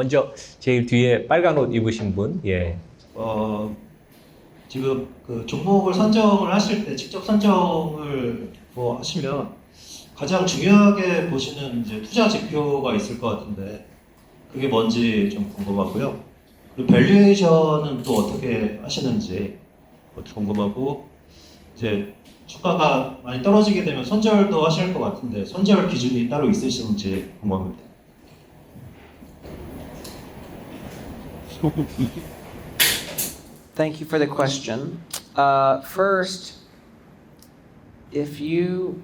먼저 제일 뒤에 빨간 옷 입으신 분, 예. 지금 그 종목을 선정을 하실 때 직접 선정을 뭐 하시면 가장 중요하게 보시는 이제 투자 지표가 있을 것 같은데 그게 뭔지 좀 궁금하고요. 그리고 밸류에이션은 또 어떻게 하시는지 궁금하고 이제 주가가 많이 떨어지게 되면 손절도 하실 것 같은데 손절 기준이 따로 있으신지 궁금합니다. Thank you for the question. First, if you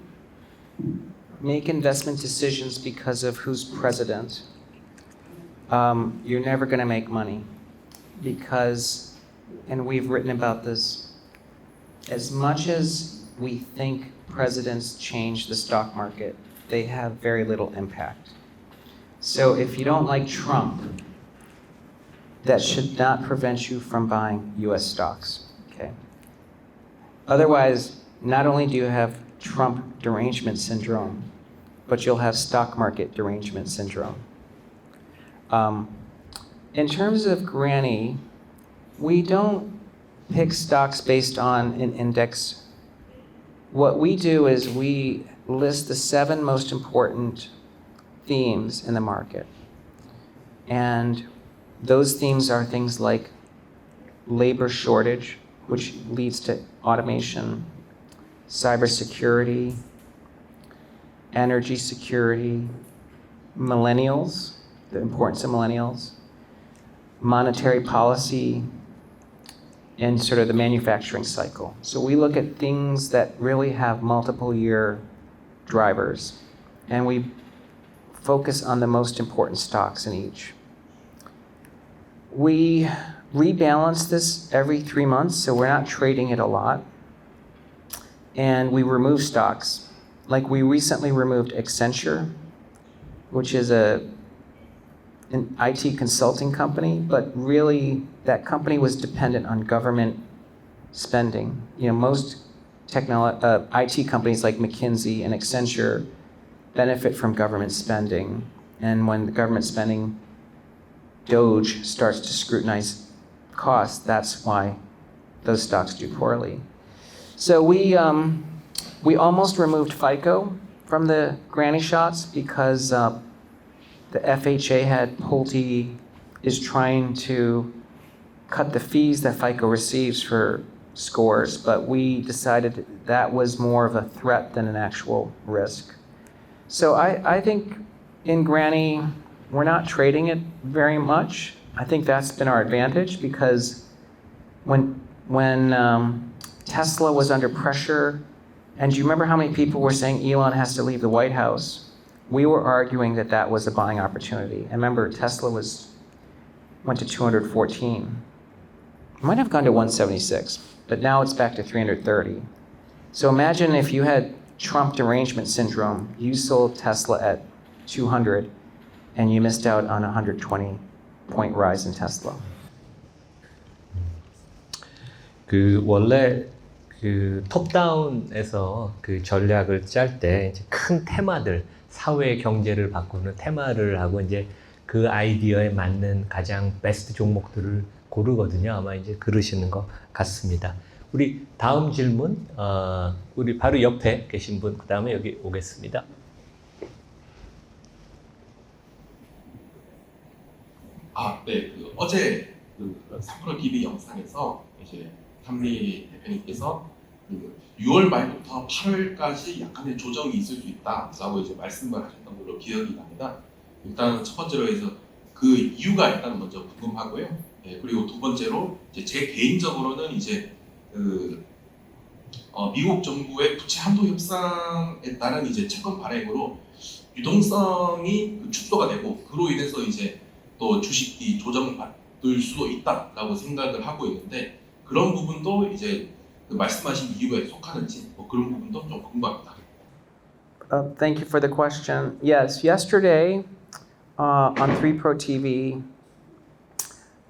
make investment decisions because of who's president, you're never going to make money because, and we've written about this, as much as we think presidents change the stock market, they have very little impact. So if you don't like Trump, that should not prevent you from buying US stocks, okay? Otherwise, not only do you have Trump derangement syndrome, but you'll have stock market derangement syndrome. In terms of Grany, we don't pick stocks based on an index. What we do is we list the 7 most important themes in the market. And those themes are things like labor shortage, which leads to automation, cybersecurity, energy security, millennials, the importance of millennials, monetary policy, and sort of the manufacturing cycle. So we look at things that really have multiple year drivers, and we focus on the most important stocks in each. We rebalance this every 3 months, so we're not trading it a lot. And we remove stocks. Like we recently removed Accenture, which is an IT consulting company, but really that company was dependent on government spending. You know, most IT companies like McKinsey and Accenture benefit from government spending. And when the government spending DOGE starts to scrutinize costs, that's why those stocks do poorly. So we almost removed FICO from the Grany Shots because the FHA is trying to cut the fees that FICO receives for scores, but we decided that was more of a threat than an actual risk. So I think in Grany, we're not trading it very much. I think that's been our advantage because when Tesla was under pressure, and do you remember how many people were saying Elon has to leave the White House? We were arguing that that was a buying opportunity. And remember, Tesla went to 214. It might have gone to 176, but now it's back to 330. So imagine if you had Trump derangement syndrome, you sold Tesla at 200, and you missed out on a 120-point rise in Tesla. 그 원래 그 톱다운에서 그 전략을 짤 때 큰 테마들, 사회 경제를 바꾸는 테마를 하고 이제 그 아이디어에 맞는 가장 베스트 종목들을 고르거든요. 아마 이제 그러시는 것 같습니다. 우리 다음 질문, 우리 바로 옆에 계신 분, 그 다음에 여기 오겠습니다. 네, 어제 삼프로TV 영상에서 이제 삼리 대표님께서 6월 말부터 8월까지 약간의 조정이 있을 수 있다라고 이제 말씀을 하셨던 걸로 기억이 납니다. 일단 첫 번째로 해서 그 이유가 일단 먼저 궁금하고요. 네, 그리고 두 번째로 이제 제 개인적으로는 이제 미국 정부의 부채 한도 협상에 따른 이제 채권 발행으로 유동성이 축소가 되고 그로 인해서 이제 또 주식이 조정받을 수도 있다라고 생각을 하고 있는데 그런 부분도 이제 말씀하신 이유에 속하는지 그런 부분도 좀 궁금합니다. Thank you for the question. Yes, yesterday on 3ProTV,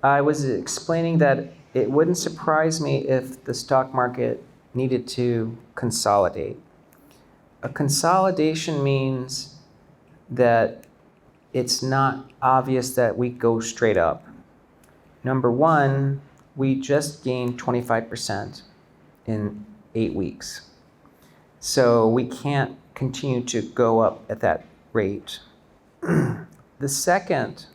I was explaining that it wouldn't surprise me if the stock market needed to consolidate. A consolidation means that it's not obvious that we go straight up. Number one, we just gained 25% in 8 weeks. So we can't continue to go up at that rate. The second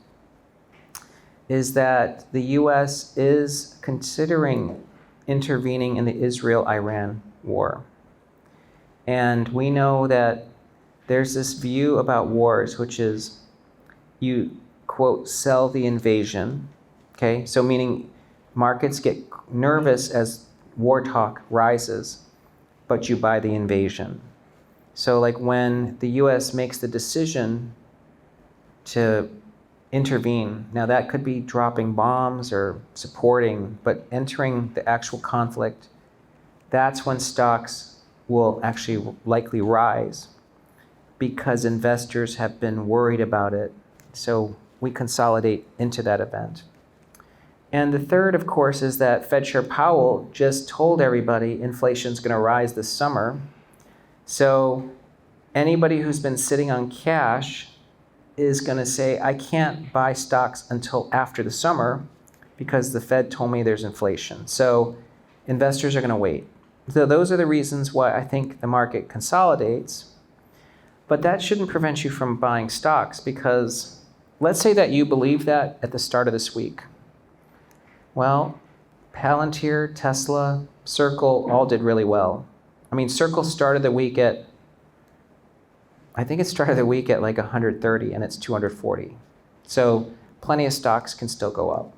is that the US is considering intervening in the Israel-Iran war. And we know that there's this view about wars, which is you, quote, sell the invasion, okay? So meaning markets get nervous as war talk rises, but you buy the invasion. So like when the US makes the decision to intervene, now that could be dropping bombs or supporting, but entering the actual conflict, that's when stocks will actually likely rise because investors have been worried about it. So we consolidate into that event. And the third, of course, is that Fed Chair Powell just told everybody inflation's going to rise this summer. So anybody who's been sitting on cash is going to say, I can't buy stocks until after the summer because the Fed told me there's inflation. So investors are going to wait. So those are the reasons why I think the market consolidates. But that shouldn't prevent you from buying stocks because let's say that you believe that at the start of this week. Well, Palantir, Tesla, Circle all did really well. I mean, Circle started the week at, I think it started the week at like 130 and it's 240. So plenty of stocks can still go up.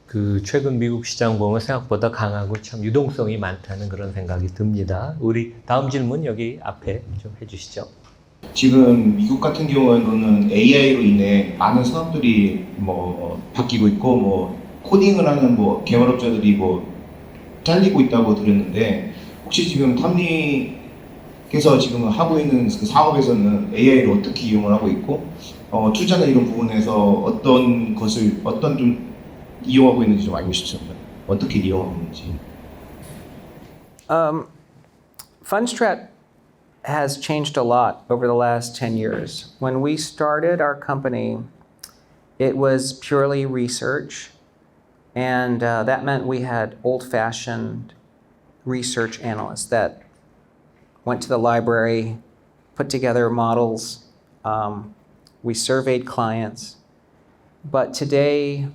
그 최근 미국 시장 보면 생각보다 강하고 참 유동성이 많다는 그런 생각이 듭니다. 우리 다음 질문 여기 앞에 좀 해주시죠. 지금 미국 같은 경우에는 AI로 인해 많은 산업들이 바뀌고 있고 코딩을 하는 개발업자들이 잘리고 있다고 들었는데 혹시 지금 탐리께서 지금 하고 있는 그 사업에서는 AI를 어떻게 이용을 하고 있고 투자나 이런 부분에서 어떤 좀 이용하고 있는지 좀 알고 싶습니다. 어떻게 이용하고 있는지. 펀드스트랫 has changed a lot over the last 10 years. When we started our company, it was purely research, and that meant we had old-fashioned research analysts that went to the library, put together models, we surveyed clients. But today,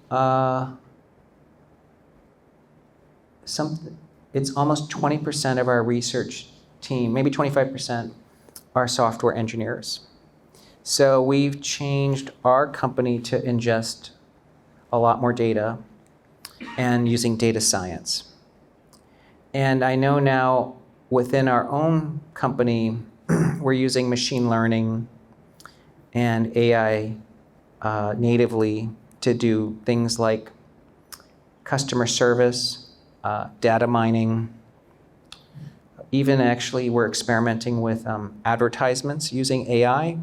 it's almost 20% of our research team, maybe 25%, are software engineers. So we've changed our company to ingest a lot more data and using data science. And I know now within our own company, we're using machine learning and AI natively to do things like customer service, data mining. Even actually we're experimenting with advertisements using AI,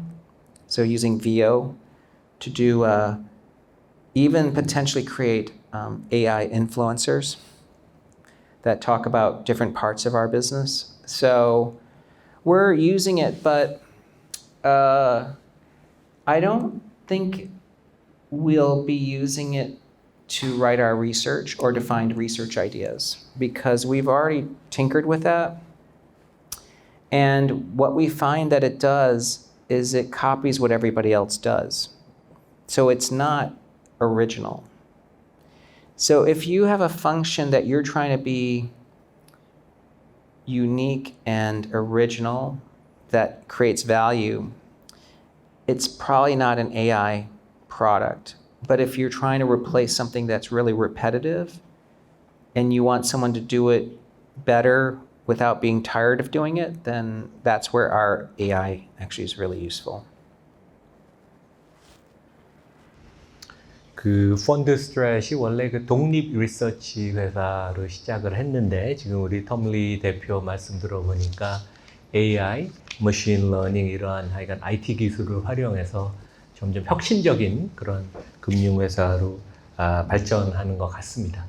so using VO to do even potentially create AI influencers that talk about different parts of our business. So we're using it, but I don't think we'll be using it to write our research or to find research ideas because we've already tinkered with that. And what we find that it does is it copies what everybody else does. So it's not original. So if you have a function that you're trying to be unique and original that creates value, it's probably not an AI product. But if you're trying to replace something that's really repetitive and you want someone to do it better without being tired of doing it, then that's where our AI actually is really useful. 그 펀드스트랫이 원래 그 독립 리서치 회사로 시작을 했는데 지금 우리 텀리 대표 말씀 들어보니까 AI, 머신 러닝 이러한 하여간 IT 기술을 활용해서 점점 혁신적인 그런 금융회사로 발전하는 것 같습니다.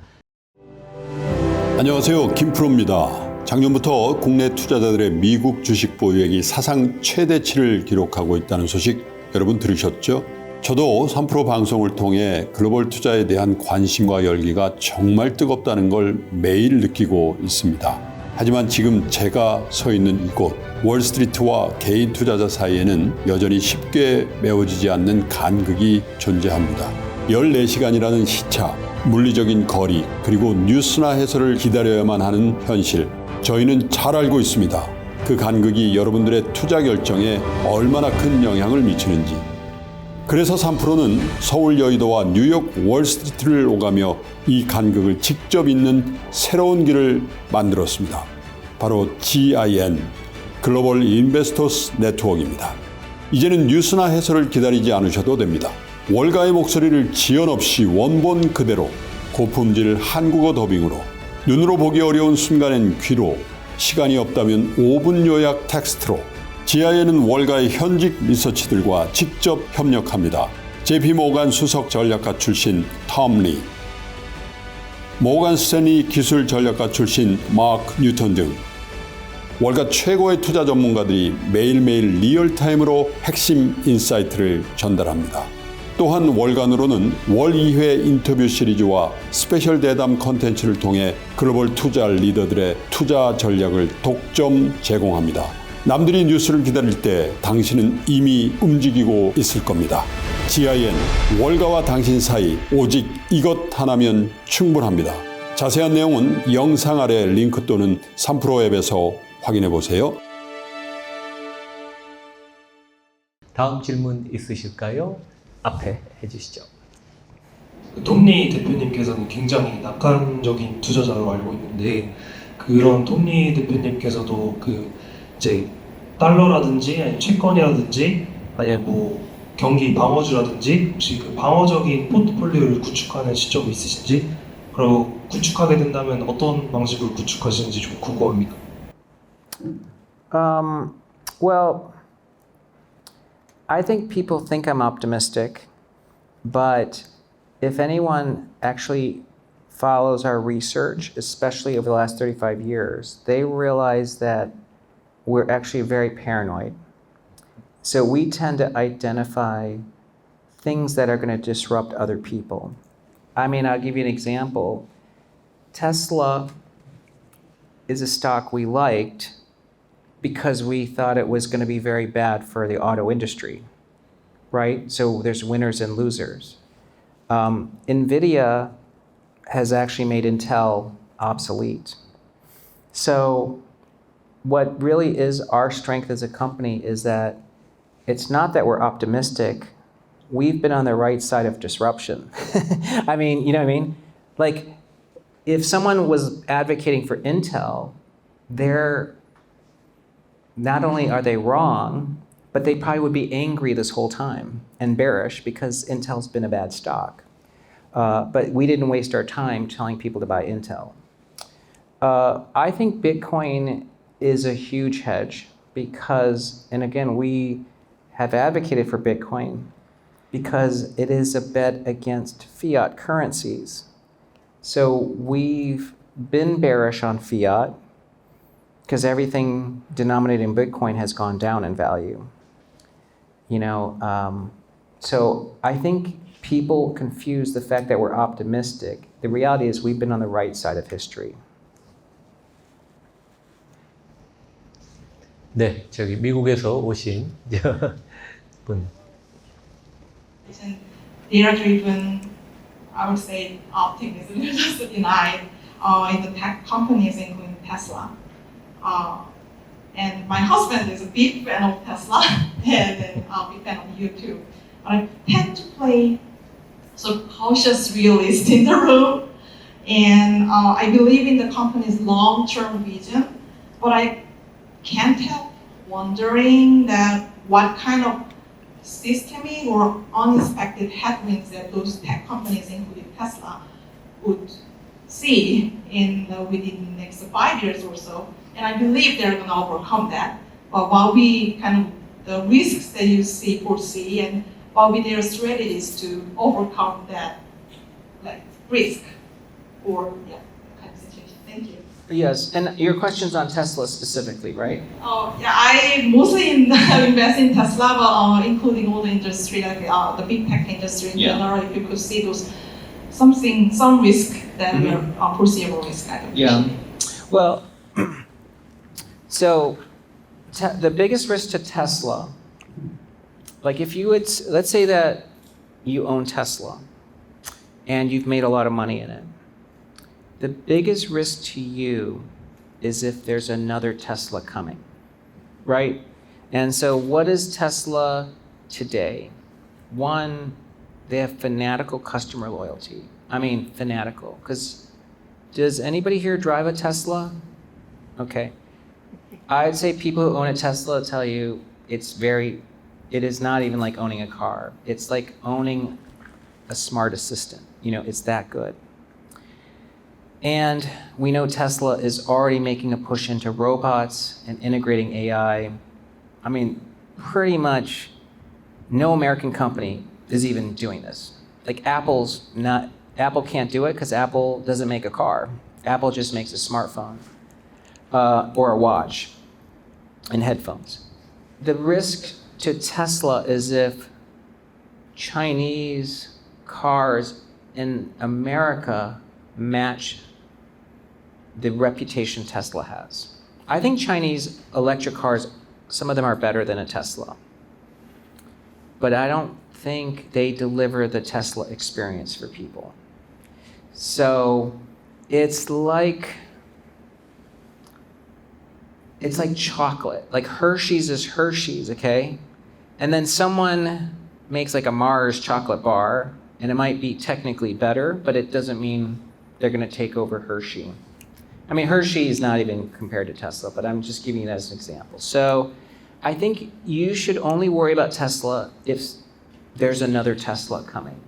안녕하세요, 김프로입니다. 작년부터 국내 투자자들의 미국 주식 보유액이 사상 최대치를 기록하고 있다는 소식 여러분 들으셨죠? 저도 3프로 방송을 통해 글로벌 투자에 대한 관심과 열기가 정말 뜨겁다는 걸 매일 느끼고 있습니다. 하지만 지금 제가 서 있는 이곳 월스트리트와 개인 투자자 사이에는 여전히 쉽게 메워지지 않는 간극이 존재합니다. 14시간이라는 시차, 물리적인 거리, 그리고 뉴스나 해설을 기다려야만 하는 현실. 저희는 잘 알고 있습니다. 그 간극이 여러분들의 투자 결정에 얼마나 큰 영향을 미치는지. 그래서 3프로는 서울 여의도와 뉴욕 월스트리트를 오가며 이 간극을 직접 잇는 새로운 길을 만들었습니다. 바로 GRN, 글로벌 인베스터스 네트워크입니다. 이제는 뉴스나 해설을 기다리지 않으셔도 됩니다. 월가의 목소리를 지연 없이 원본 그대로 고품질 한국어 더빙으로 눈으로 보기 어려운 순간엔 귀로 시간이 없다면 5분 요약 텍스트로 GRN은 월가의 현직 리서치들과 직접 협력합니다. JP 모간 수석 전략가 출신 톰 리, 모간 스탠리 기술 전략가 출신 마크 뉴턴 등 월가 최고의 투자 전문가들이 매일매일 리얼타임으로 핵심 인사이트를 전달합니다. 또한 월간으로는 월 2회 인터뷰 시리즈와 스페셜 대담 컨텐츠를 통해 글로벌 투자 리더들의 투자 전략을 독점 제공합니다. 남들이 뉴스를 기다릴 때 당신은 이미 움직이고 있을 겁니다. GRN, 월가와 당신 사이 오직 이것 하나면 충분합니다. 자세한 내용은 영상 아래 링크 또는 3프로 앱에서 확인해 보세요. 다음 질문 있으실까요? 앞에 해주시죠. 톰리 대표님께서는 굉장히 낙관적인 투자자로 알고 있는데 그런 톰리 대표님께서도 이제 달러라든지 아니면 채권이라든지 아니면 뭐 경기 방어주라든지 혹시 그 방어적인 포트폴리오를 구축하는 시점이 있으신지, 그리고 구축하게 된다면 어떤 방식으로 구축하시는지 좀 궁금합니다. Well, I think people think I'm optimistic, but if anyone actually follows our research, especially over the last 35 years, they realize that we're actually very paranoid. So we tend to identify things that are going to disrupt other people. I mean, I'll give you an example. Tesla is a stock we liked because we thought it was going to be very bad for the auto industry, right? So there's winners and losers. NVIDIA has actually made Intel obsolete. So what really is our strength as a company is that it's not that we're optimistic. We've been on the right side of disruption. I mean, you know what I mean? Like, if someone was advocating for Intel, they're not only are they wrong, but they probably would be angry this whole time and bearish because Intel's been a bad stock. But we didn't waste our time telling people to buy Intel. I think Bitcoin is a huge hedge because, and again, we have advocated for Bitcoin because it is a bet against fiat currencies. So we've been bearish on fiat because everything denominated in Bitcoin has gone down in value. You know, so I think people confuse the fact that we're optimistic. The reality is we've been on the right side of history. 네, 저기 미국에서 오신 분. Data-driven, I would say, optimism is just denied in the tech companies, including Tesla. And my husband is a big fan of Tesla and a big fan of you too. But I tend to play sort of cautious realist in the room, and I believe in the company's long-term vision, but I can't help wondering that what kind of systemic or unexpected headwinds that those tech companies, including Tesla, would see within the next 5 years or so. And I believe they're going to overcome that. But while we the risks that you foresee, and while we their strategies to overcome that risk or kind of situation. Thank you. Yes, and your question's on Tesla specifically, right? Yeah, I mostly invest in Tesla, but including all the industry, like the big tech industry in general. If you could see those some risk that are foreseeable risk. Well, so the biggest risk to Tesla, like if you would, let's say that you own Tesla and you've made a lot of money in it. The biggest risk to you is if there's another Tesla coming, right? And so what is Tesla today? One, they have fanatical customer loyalty. I mean, fanatical, because does anybody here drive a Tesla? Okay. I'd say people who own a Tesla tell you it is not even like owning a car. It's like owning a smart assistant. It's that good. And we know Tesla is already making a push into robots and integrating AI. I mean, pretty much no American company is even doing this. Like Apple can't do it because Apple doesn't make a car. Apple just makes a smartphone or a watch and headphones. The risk to Tesla is if Chinese cars in America match the reputation Tesla has. I think Chinese electric cars, some of them are better than a Tesla. But I don't think they deliver the Tesla experience for people. So it's like chocolate. Like Hershey's is Hershey's, okay? And then someone makes like a Mars chocolate bar, and it might be technically better, but it doesn't mean they're gonna take over Hershey. I mean, Hershey is not even compared to Tesla, but I'm just giving it as an example. So I think you should only worry about Tesla if there's another Tesla coming.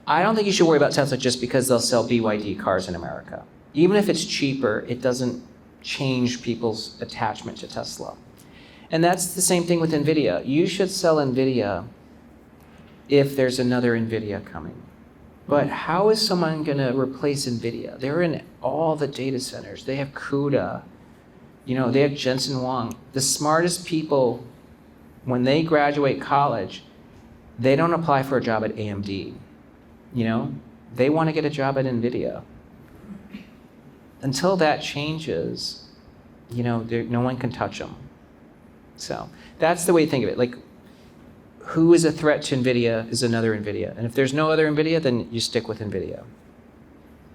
I don't think you should worry about Tesla just because they'll sell BYD cars in America. Even if it's cheaper, it doesn't change people's attachment to Tesla. And that's the same thing with NVIDIA. You should sell NVIDIA if there's another NVIDIA coming. But how is someone going to replace NVIDIA? They're in all the data centers. They have CUDA. They have Jensen Huang. The smartest people, when they graduate college, they don't apply for a job at AMD. They want to get a job at NVIDIA. Until that changes, no one can touch them. So that's the way to think of it. Like, who is a threat to NVIDIA is another NVIDIA. And if there's no other NVIDIA, then you stick with NVIDIA.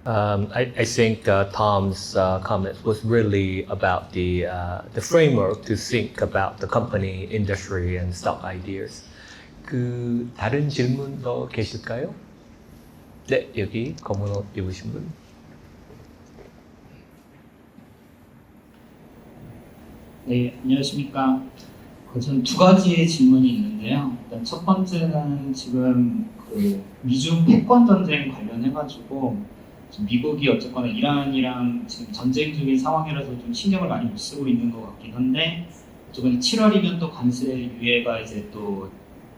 I think Tom's comment was really about the framework to think about the company, industry, and stock ideas. 다른 질문 더 계실까요? 네, 여기 검은 옷 입으신 분. 네, 안녕하십니까. 저는 두 가지 질문이 있는데요. 일단 첫 번째는 지금 미중 패권 전쟁 관련해가지고 지금 미국이 어쨌거나 이란이랑 지금 전쟁 중인 상황이라서 좀 신경을 많이 못 쓰고 있는 것 같긴 한데, 어쨌거나 7월이면 또 관세 유예가 이제 또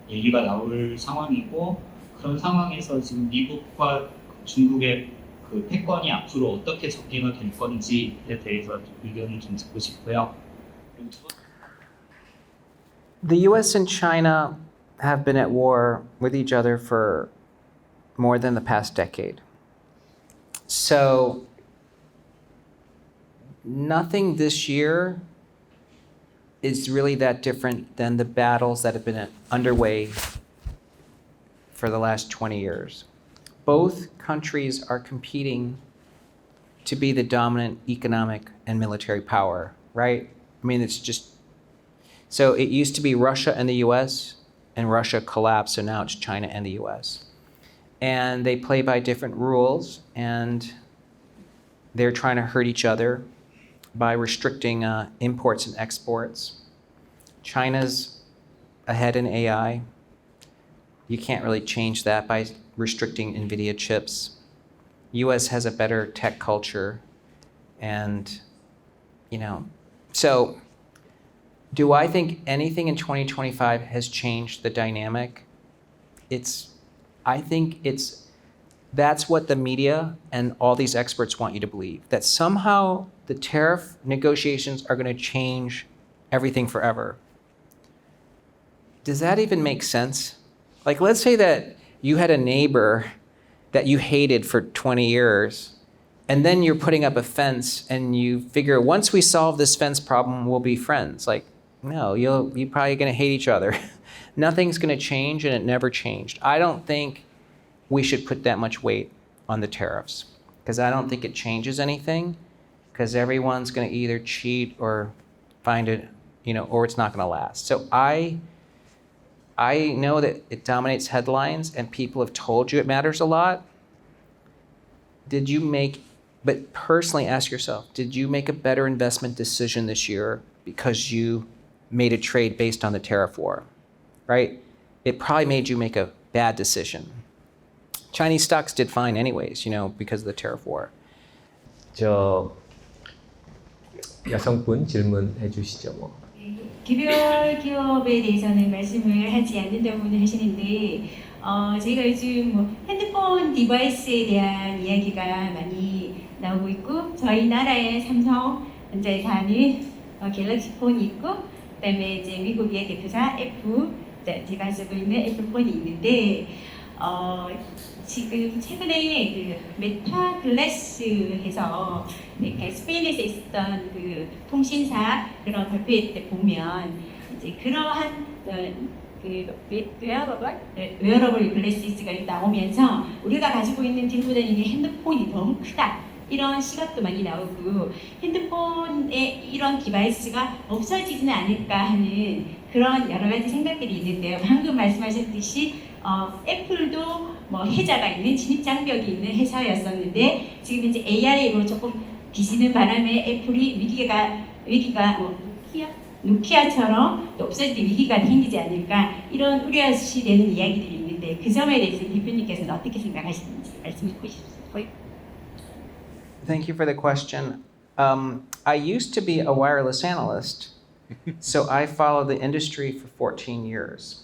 얘기가 나올 상황이고, 그런 상황에서 지금 미국과 중국의 패권이 앞으로 어떻게 전개가 될 건지에 대해서 의견을 좀 듣고 싶고요. The US and China have been at war with each other for more than the past decade. So nothing this year is really that different than the battles that have been underway for the last 20 years. Both countries are competing to be the dominant economic and military power, right? I mean, it's just, so it used to be Russia and the US, and Russia collapsed, so now it's China and the US. And they play by different rules, and they're trying to hurt each other by restricting imports and exports. China's ahead in AI. You can't really change that by restricting NVIDIA chips. US has a better tech culture, and, so do I think anything in 2025 has changed the dynamic? I think that's what the media and all these experts want you to believe, that somehow the tariff negotiations are going to change everything forever. Does that even make sense? Like, let's say that you had a neighbor that you hated for 20 years, and then you're putting up a fence and you figure once we solve this fence problem, we'll be friends. Like, no, you're probably going to hate each other. Nothing's going to change, and it never changed. I don't think we should put that much weight on the tariffs because I don't think it changes anything because everyone's going to either cheat or find it, or it's not going to last. So I know that it dominates headlines and people have told you it matters a lot. But personally ask yourself, did you make a better investment decision this year because you made a trade based on the tariff war, right? It probably made you make a bad decision. Chinese stocks did fine anyways, because of the tariff war. 저 여성분 질문해 주시죠, 뭐. 개별 기업에 대해서는 말씀을 하지 않는다고 하시는데 저희가 요즘 뭐 핸드폰 디바이스에 대한 이야기가 많이 나오고 있고 저희 나라의 삼성 현재 하는 갤럭시 폰이 있고 그다음에 이제 미국의 대표사 제가 쓰고 있는 애플 폰이 있는데 지금 최근에 그 메타 글래스에서 스페인에서 있었던 그 통신사 그런 발표회 때 보면 이제 그러한 웨어러블 글래스가 나오면서 우리가 가지고 있는 들고 다니는 핸드폰이 너무 크다 이런 시각도 많이 나오고 핸드폰에 이런 디바이스가 없어지지는 않을까 하는 그런 여러 가지 생각들이 있는데요. 방금 말씀하셨듯이 애플도 뭐 해자가 있는 진입 장벽이 있는 회사였었는데 지금 이제 AI로 조금 뒤지는 바람에 애플이 위기가 뭐 노키아처럼 또 없어질 때 위기가 생기지 않을까 이런 우려시 되는 이야기들이 있는데 그 점에 대해서 대표님께서는 어떻게 생각하시는지 말씀해 주시고요. Thank you for the question. I used to be a wireless analyst, so I followed the industry for 14 years.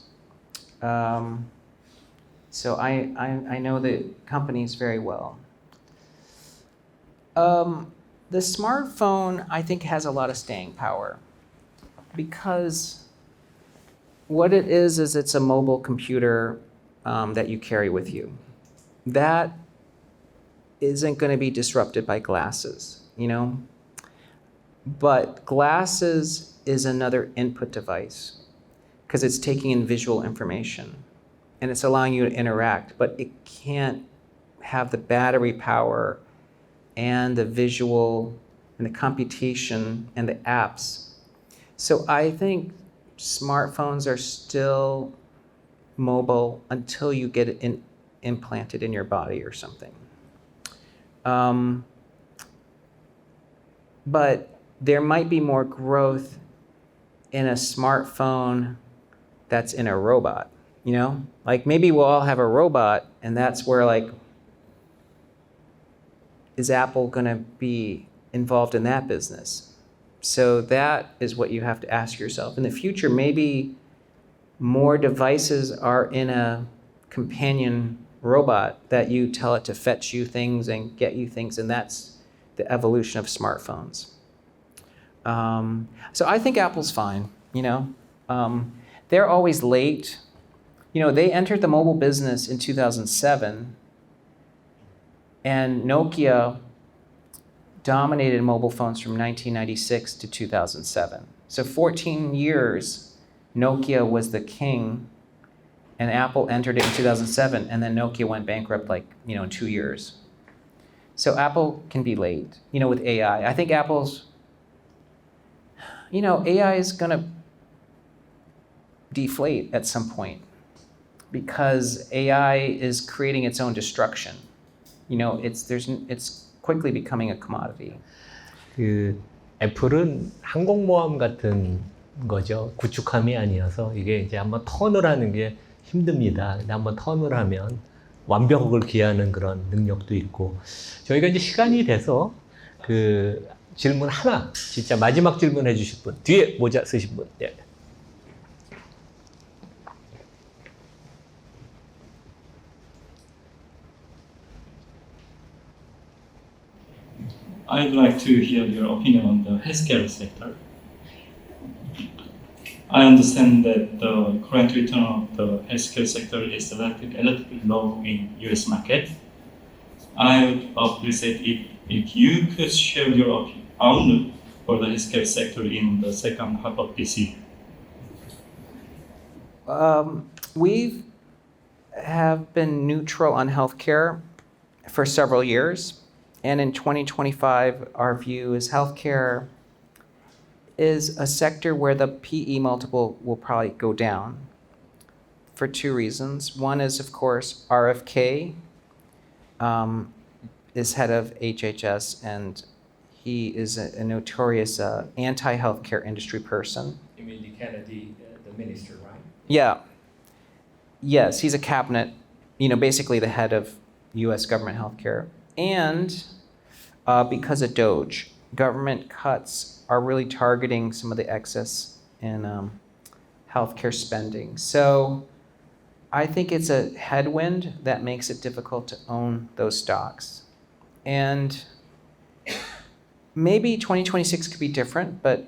So I know the companies very well. The smartphone, I think, has a lot of staying power because what it is it's a mobile computer that you carry with you. That isn't going to be disrupted by glasses, But glasses is another input device because it's taking in visual information and it's allowing you to interact, but it can't have the battery power and the visual and the computation and the apps. So I think smartphones are still mobile until you get it implanted in your body or something. But there might be more growth in a smartphone that's in a robot, Like maybe we'll all have a robot and that's where is Apple gonna be involved in that business? So that is what you have to ask yourself. In the future, maybe more devices are in a companion robot that you tell it to fetch you things and get you things, and that's the evolution of smartphones. So I think Apple's fine, They're always late. They entered the mobile business in 2007, and Nokia dominated mobile phones from 1996 to 2007. So 14 years, Nokia was the king, and Apple entered it in 2007, and then Nokia went bankrupt in 2 years. So Apple can be late, with AI. I think Apple's, AI is gonna deflate at some point because AI is creating its own destruction. It's quickly becoming a commodity. 그 애플은 항공모함 같은 거죠. 구축함이 아니어서 이게 이제 한번 턴을 하는 게 힘듭니다. 근데 한번 턴을 하면 완벽을 기하는 그런 능력도 있고 저희가 이제 시간이 돼서 그 질문 하나 진짜 마지막 질문 해주실 분 뒤에 모자 쓰신 분. 예. I'd like to hear your opinion on the healthcare sector. I understand that the current return of the healthcare sector is relatively low in US market. I would appreciate if you could share your outlook for the healthcare sector in the second half of this year. We have been neutral on healthcare for several years, and in 2025, our view is healthcare is a sector where the PE multiple will probably go down for two reasons. One is, of course, RFK is head of HHS, and he is a notorious anti-healthcare industry person. You mean the Kennedy, the minister, right? Yeah. Yes, he's a cabinet, basically the head of US government healthcare. And because of Doge, government cuts are really targeting some of the excess in healthcare spending. So I think it's a headwind that makes it difficult to own those stocks. And maybe 2026 could be different, but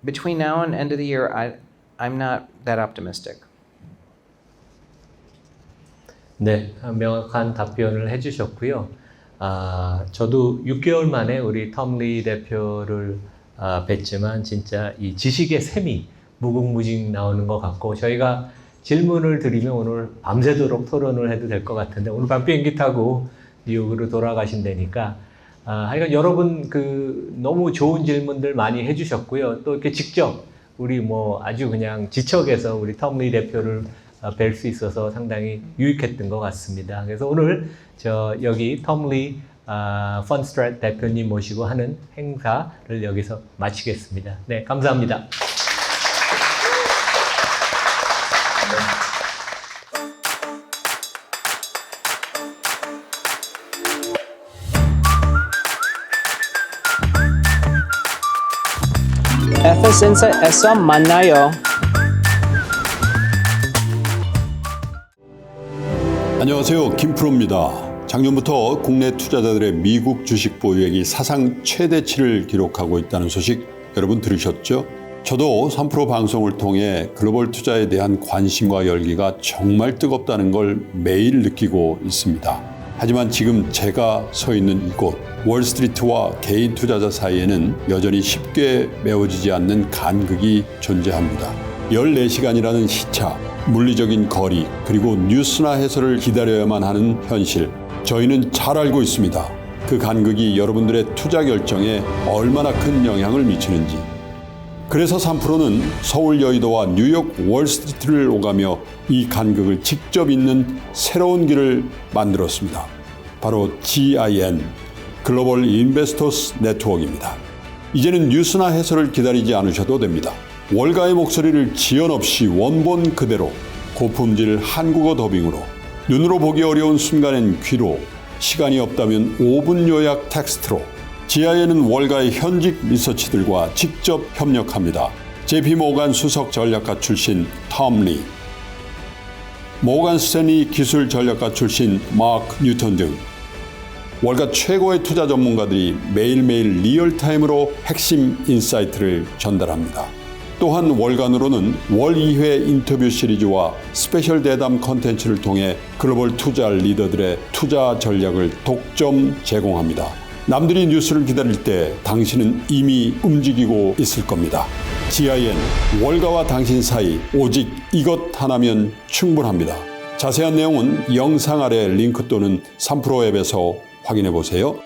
between now and end of the year, I'm not that optimistic. 네, 명확한 답변을 해주셨고요. 저도 6개월 만에 우리 텀리 대표를 뵀지만 진짜 이 지식의 셈이 무궁무진 나오는 것 같고, 저희가 질문을 드리면 오늘 밤새도록 토론을 해도 될 것 같은데 오늘 밤 비행기 타고 뉴욕으로 돌아가신다니까 하여간 여러분 너무 좋은 질문들 많이 해주셨고요. 또 이렇게 직접 우리 아주 그냥 지척에서 우리 텀리 대표를 뵐 수 있어서 상당히 유익했던 것 같습니다. 그래서 오늘 여기 텀리 펀드스트랫 대표님 모시고 하는 행사를 여기서 마치겠습니다. 네, 감사합니다. FS인사이트에서 만나요. 안녕하세요, 김프로입니다. 작년부터 국내 투자자들의 미국 주식 보유액이 사상 최대치를 기록하고 있다는 소식 여러분 들으셨죠? 저도 삼프로 방송을 통해 글로벌 투자에 대한 관심과 열기가 정말 뜨겁다는 걸 매일 느끼고 있습니다. 하지만 지금 제가 서 있는 이곳 월스트리트와 개인 투자자 사이에는 여전히 쉽게 메워지지 않는 간극이 존재합니다. 14시간이라는 시차, 물리적인 거리, 그리고 뉴스나 해설을 기다려야만 하는 현실, 저희는 잘 알고 있습니다. 그 간극이 여러분들의 투자 결정에 얼마나 큰 영향을 미치는지. 그래서 삼프로는 서울 여의도와 뉴욕 월스트리트를 오가며 이 간극을 직접 잇는 새로운 길을 만들었습니다. 바로 GRN, 글로벌 인베스터스 네트워크입니다. 이제는 뉴스나 해설을 기다리지 않으셔도 됩니다. 월가의 목소리를 지연 없이 원본 그대로 고품질 한국어 더빙으로, 눈으로 보기 어려운 순간엔 귀로, 시간이 없다면 5분 요약 텍스트로, GRN은 월가의 현직 리서치들과 직접 협력합니다. JP 모간 수석 전략가 출신 톰 리, 모간 스탠리 기술 전략가 출신 마크 뉴턴 등 월가 최고의 투자 전문가들이 매일매일 리얼타임으로 핵심 인사이트를 전달합니다. 또한 월간으로는 월 2회 인터뷰 시리즈와 스페셜 대담 컨텐츠를 통해 글로벌 투자 리더들의 투자 전략을 독점 제공합니다. 남들이 뉴스를 기다릴 때 당신은 이미 움직이고 있을 겁니다. GRN, 월가와 당신 사이 오직 이것 하나면 충분합니다. 자세한 내용은 영상 아래 링크 또는 삼프로 앱에서 확인해 보세요.